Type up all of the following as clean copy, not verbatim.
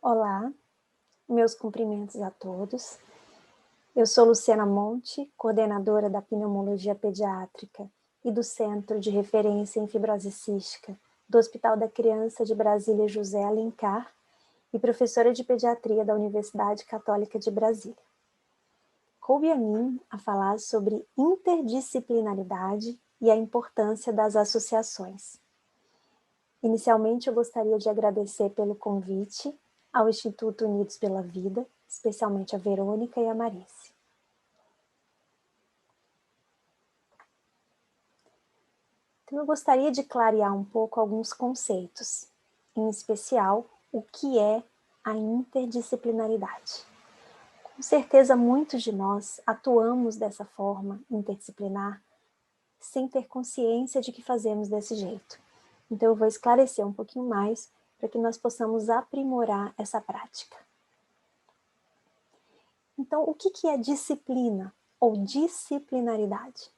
Olá, meus cumprimentos a todos. Eu sou Luciana Monte, coordenadora da Pneumologia Pediátrica e do Centro de Referência em Fibrose Cística do Hospital da Criança de Brasília José Alencar e professora de Pediatria da Universidade Católica de Brasília. Coube a mim a falar sobre interdisciplinaridade e a importância das associações. Inicialmente, eu gostaria de agradecer pelo convite ao Instituto Unidos pela Vida, especialmente a Verônica e a Marice. Então, eu gostaria de clarear um pouco alguns conceitos, em especial, o que é a interdisciplinaridade. Com certeza, muitos de nós atuamos dessa forma interdisciplinar sem ter consciência de que fazemos desse jeito. Então, eu vou esclarecer um pouquinho mais para que nós possamos aprimorar essa prática. Então, o que é disciplina ou disciplinaridade?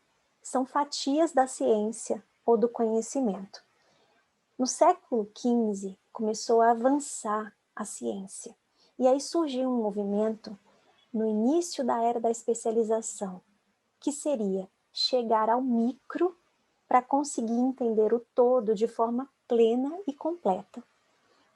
São fatias da ciência ou do conhecimento. No século XV, começou a avançar a ciência. E aí surgiu um movimento no início da era da especialização, que seria chegar ao micro para conseguir entender o todo de forma plena e completa.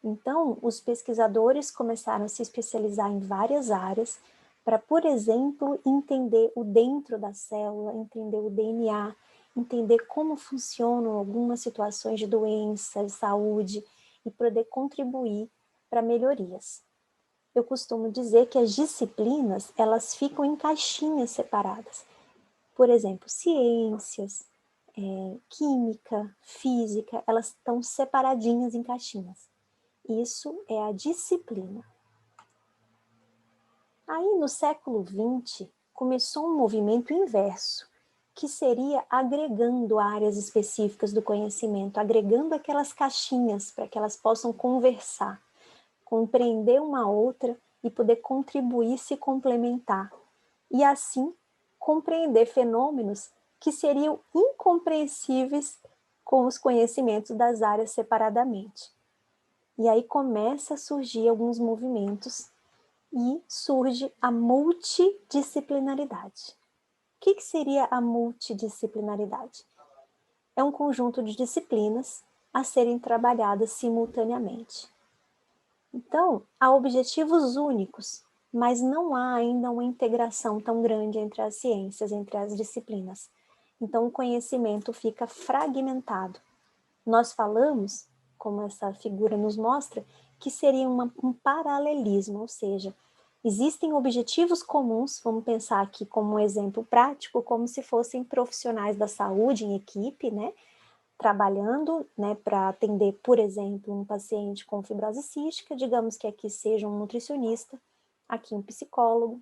Então, os pesquisadores começaram a se especializar em várias áreas para, por exemplo, entender o dentro da célula, entender o DNA, entender como funcionam algumas situações de doença, de saúde e poder contribuir para melhorias. Eu costumo dizer que as disciplinas, elas ficam em caixinhas separadas. Por exemplo, ciências, química, física, elas estão separadinhas em caixinhas. Isso é a disciplina. Aí, no século XX, começou um movimento inverso, que seria agregando áreas específicas do conhecimento, agregando aquelas caixinhas para que elas possam conversar, compreender uma outra e poder contribuir, se complementar. E assim, compreender fenômenos que seriam incompreensíveis com os conhecimentos das áreas separadamente. E aí começa a surgir alguns movimentos e surge a multidisciplinaridade. O que seria a multidisciplinaridade? É um conjunto de disciplinas a serem trabalhadas simultaneamente. Então, há objetivos únicos, mas não há ainda uma integração tão grande entre as ciências, entre as disciplinas. Então, o conhecimento fica fragmentado. Nós falamos, como essa figura nos mostra, que seria um paralelismo, ou seja, existem objetivos comuns, vamos pensar aqui como um exemplo prático, como se fossem profissionais da saúde em equipe, né, trabalhando, né, para atender, por exemplo, um paciente com fibrose cística, digamos que aqui seja um nutricionista, aqui um psicólogo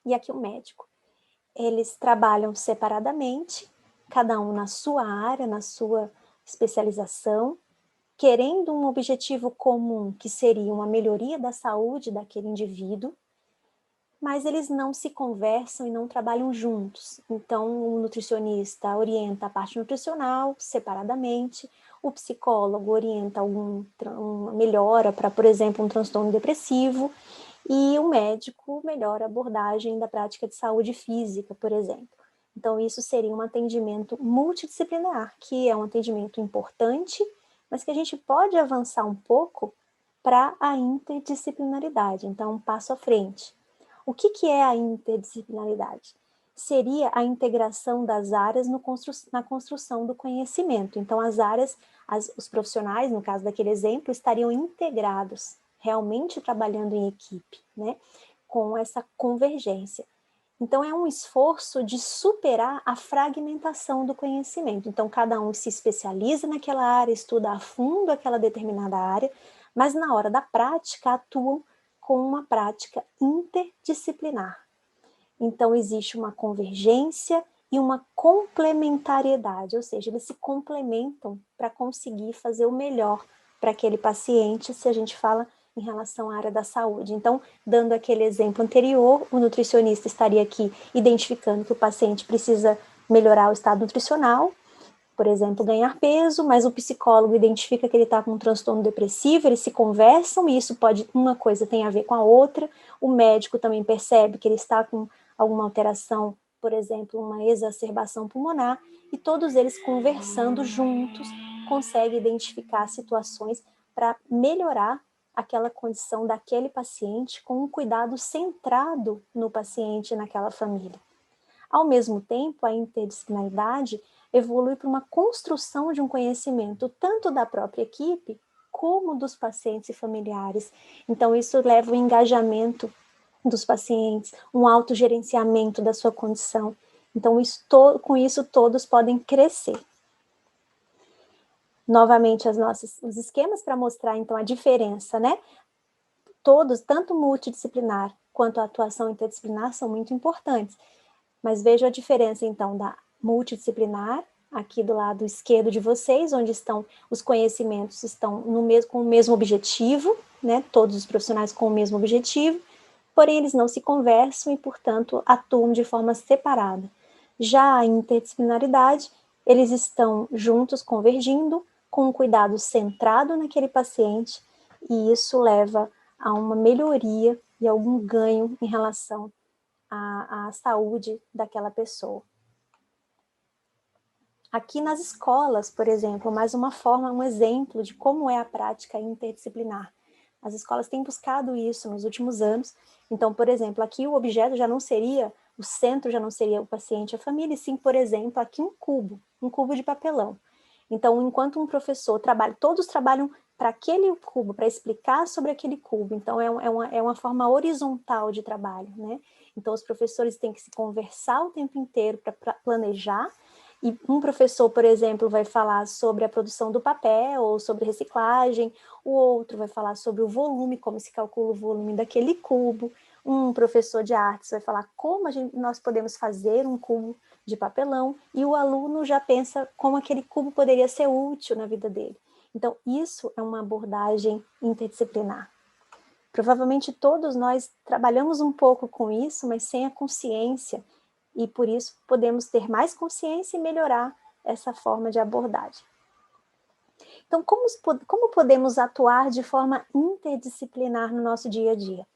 e aqui um médico. Eles trabalham separadamente, cada um na sua área, na sua especialização, querendo um objetivo comum, que seria uma melhoria da saúde daquele indivíduo, mas eles não se conversam e não trabalham juntos. Então, o nutricionista orienta a parte nutricional separadamente, o psicólogo orienta uma melhora para, por exemplo, um transtorno depressivo, e o médico melhora a abordagem da prática de saúde física, por exemplo. Então, isso seria um atendimento multidisciplinar, que é um atendimento importante, mas que a gente pode avançar um pouco para a interdisciplinaridade, então um passo à frente. O que é a interdisciplinaridade? Seria a integração das áreas na construção do conhecimento. Então, as áreas, os profissionais, no caso daquele exemplo, estariam integrados, realmente trabalhando em equipe, né, com essa convergência. Então, é um esforço de superar a fragmentação do conhecimento. Então, cada um se especializa naquela área, estuda a fundo aquela determinada área, mas na hora da prática atuam com uma prática interdisciplinar. Então, existe uma convergência e uma complementariedade, ou seja, eles se complementam para conseguir fazer o melhor para aquele paciente, se a gente fala em relação à área da saúde. Então, dando aquele exemplo anterior, o nutricionista estaria aqui identificando que o paciente precisa melhorar o estado nutricional, por exemplo, ganhar peso, mas o psicólogo identifica que ele está com um transtorno depressivo, eles se conversam, e isso pode, uma coisa tem a ver com a outra, o médico também percebe que ele está com alguma alteração, por exemplo, uma exacerbação pulmonar, e todos eles conversando juntos conseguem identificar situações para melhorar aquela condição daquele paciente com um cuidado centrado no paciente e naquela família. Ao mesmo tempo, a interdisciplinaridade evolui para uma construção de um conhecimento tanto da própria equipe como dos pacientes e familiares. Então, isso leva ao engajamento dos pacientes, um autogerenciamento da sua condição. Então, com isso, todos podem crescer. Novamente, os esquemas para mostrar, então, a diferença, né? Todos, tanto multidisciplinar quanto a atuação interdisciplinar, são muito importantes. Mas veja a diferença, então, da multidisciplinar, aqui do lado esquerdo de vocês, onde estão os conhecimentos, estão com o mesmo objetivo, né? Todos os profissionais com o mesmo objetivo, porém eles não se conversam e, portanto, atuam de forma separada. Já a interdisciplinaridade, eles estão juntos, convergindo, com um cuidado centrado naquele paciente, e isso leva a uma melhoria e algum ganho em relação à saúde daquela pessoa. Aqui nas escolas, por exemplo, mais uma forma, um exemplo de como é a prática interdisciplinar. As escolas têm buscado isso nos últimos anos. Então, por exemplo, aqui o objeto já não seria, o centro já não seria o paciente e a família, e sim, por exemplo, aqui um cubo de papelão. Então, enquanto um professor trabalha, todos trabalham para aquele cubo, para explicar sobre aquele cubo. Então, é uma forma horizontal de trabalho, né? Então, os professores têm que se conversar o tempo inteiro para planejar. E um professor, por exemplo, vai falar sobre a produção do papel ou sobre reciclagem, o outro vai falar sobre o volume, como se calcula o volume daquele cubo. Um professor de artes vai falar como nós podemos fazer um cubo de papelão, e o aluno já pensa como aquele cubo poderia ser útil na vida dele. Então, isso é uma abordagem interdisciplinar. Provavelmente todos nós trabalhamos um pouco com isso, mas sem a consciência, e por isso podemos ter mais consciência e melhorar essa forma de abordagem. Então, como podemos atuar de forma interdisciplinar no nosso dia a dia?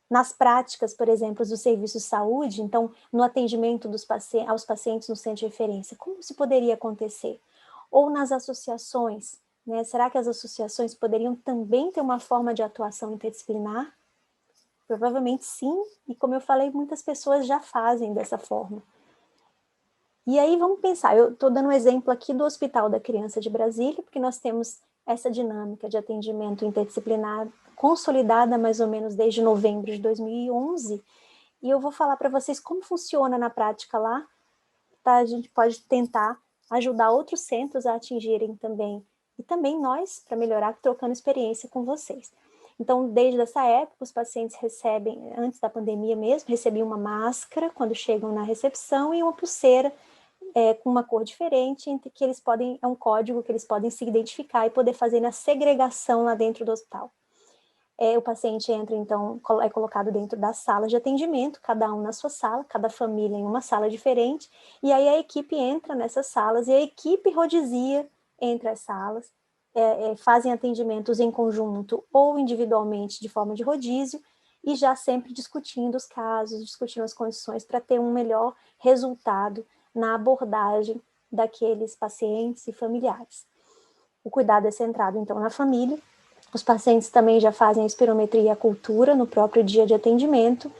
Nas práticas, por exemplo, do serviço de saúde, então, no atendimento aos pacientes no centro de referência, como isso poderia acontecer? Ou nas associações, né? Será que as associações poderiam também ter uma forma de atuação interdisciplinar? Provavelmente sim, e como eu falei, muitas pessoas já fazem dessa forma. E aí vamos pensar, eu estou dando um exemplo aqui do Hospital da Criança de Brasília, porque nós temos essa dinâmica de atendimento interdisciplinar consolidada mais ou menos desde novembro de 2011, e eu vou falar para vocês como funciona na prática lá, tá? A gente pode tentar ajudar outros centros a atingirem também, e também nós, para melhorar, trocando experiência com vocês. Então, desde essa época, os pacientes recebem, antes da pandemia mesmo, recebiam uma máscara quando chegam na recepção e uma pulseira com uma cor diferente, entre que eles podem, é um código que eles podem se identificar e poder fazer a segregação lá dentro do hospital. O paciente entra, então, é colocado dentro das salas de atendimento, cada um na sua sala, cada família em uma sala diferente, e aí a equipe entra nessas salas e a equipe rodizia entre as salas, fazem atendimentos em conjunto ou individualmente de forma de rodízio, e já sempre discutindo os casos, discutindo as condições para ter um melhor resultado na abordagem daqueles pacientes e familiares. O cuidado é centrado, então, na família. Os pacientes também já fazem a espirometria e a cultura no próprio dia de atendimento,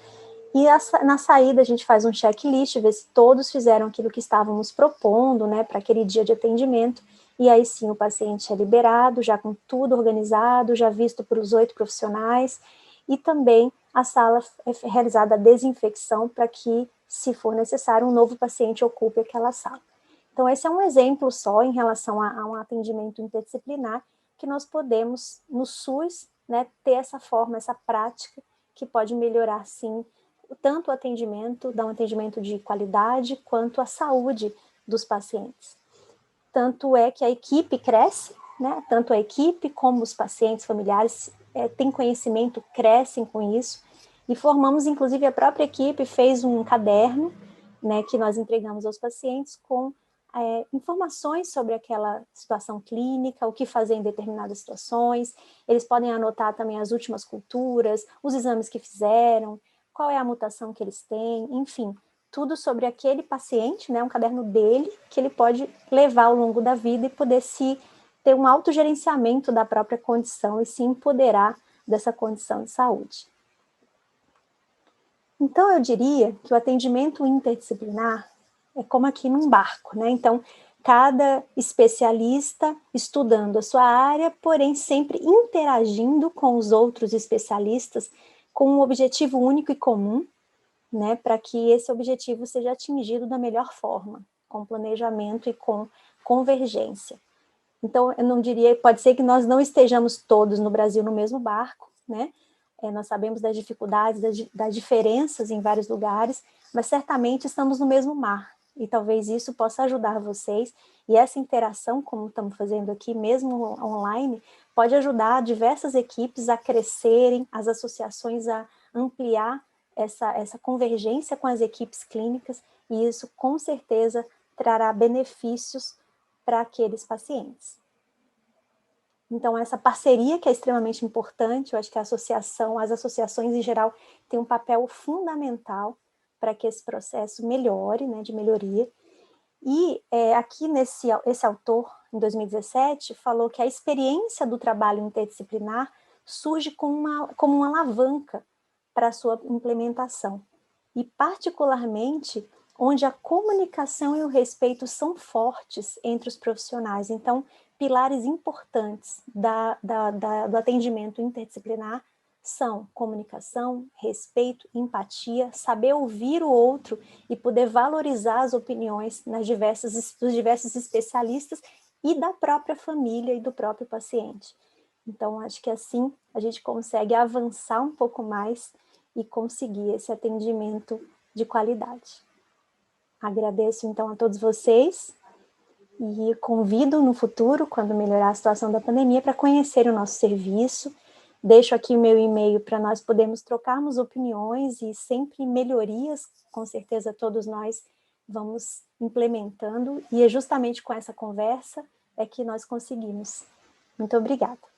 e na saída a gente faz um checklist, ver se todos fizeram aquilo que estávamos propondo, né, para aquele dia de atendimento, e aí sim o paciente é liberado, já com tudo organizado, já visto por os 8 profissionais, e também a sala é realizada a desinfecção para que, se for necessário, um novo paciente ocupe aquela sala. Então esse é um exemplo só em relação a um atendimento interdisciplinar, que nós podemos, no SUS, né, ter essa forma, essa prática, que pode melhorar, sim, tanto o atendimento, dar um atendimento de qualidade, quanto a saúde dos pacientes. Tanto é que a equipe cresce, né, tanto a equipe como os pacientes familiares têm conhecimento, crescem com isso, e formamos, inclusive, a própria equipe fez um caderno, né, que nós entregamos aos pacientes com informações sobre aquela situação clínica, o que fazer em determinadas situações. Eles podem anotar também as últimas culturas, os exames que fizeram, qual é a mutação que eles têm, enfim, tudo sobre aquele paciente, né, um caderno dele, que ele pode levar ao longo da vida e poder ter um autogerenciamento da própria condição e se empoderar dessa condição de saúde. Então, eu diria que o atendimento interdisciplinar é como aqui num barco, né? Então, cada especialista estudando a sua área, porém sempre interagindo com os outros especialistas com um objetivo único e comum, né? Para que esse objetivo seja atingido da melhor forma, com planejamento e com convergência. Então, eu não diria, pode ser que nós não estejamos todos no Brasil no mesmo barco, né? Nós sabemos das dificuldades, das diferenças em vários lugares, mas certamente estamos no mesmo mar, e talvez isso possa ajudar vocês, e essa interação, como estamos fazendo aqui, mesmo online, pode ajudar diversas equipes a crescerem, as associações a ampliar essa convergência com as equipes clínicas, e isso com certeza trará benefícios para aqueles pacientes. Então, essa parceria que é extremamente importante, eu acho que as associações em geral têm um papel fundamental para que esse processo melhore, né, de melhoria. E aqui esse autor, em 2017, falou que a experiência do trabalho interdisciplinar surge como uma alavanca para a sua implementação. E particularmente onde a comunicação e o respeito são fortes entre os profissionais. Então, pilares importantes do atendimento interdisciplinar são comunicação, respeito, empatia, saber ouvir o outro e poder valorizar as opiniões dos diversos especialistas e da própria família e do próprio paciente. Então, acho que assim a gente consegue avançar um pouco mais e conseguir esse atendimento de qualidade. Agradeço, então, a todos vocês e convido no futuro, quando melhorar a situação da pandemia, para conhecer o nosso serviço. Deixo aqui o meu e-mail para nós podermos trocarmos opiniões e sempre melhorias, com certeza todos nós vamos implementando, e é justamente com essa conversa é que nós conseguimos. Muito obrigada.